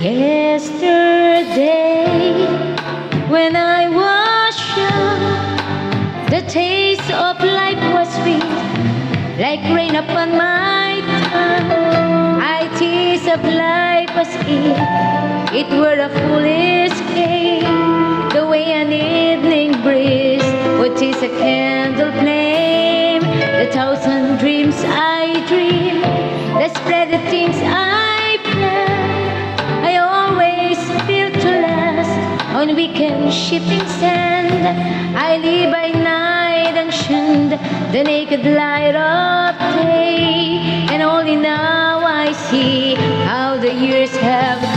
Yesterday, when I was young, the taste of life was sweet, like rain upon my tongue. Itis of life was it were a foolish game, the way an evening breeze would tease a candle flame. The thousand dreams I dream, the spread the things I plan, I always feel to last on weekend shipping sand. I live by night and shunned the naked light of day, and only now I see how the years have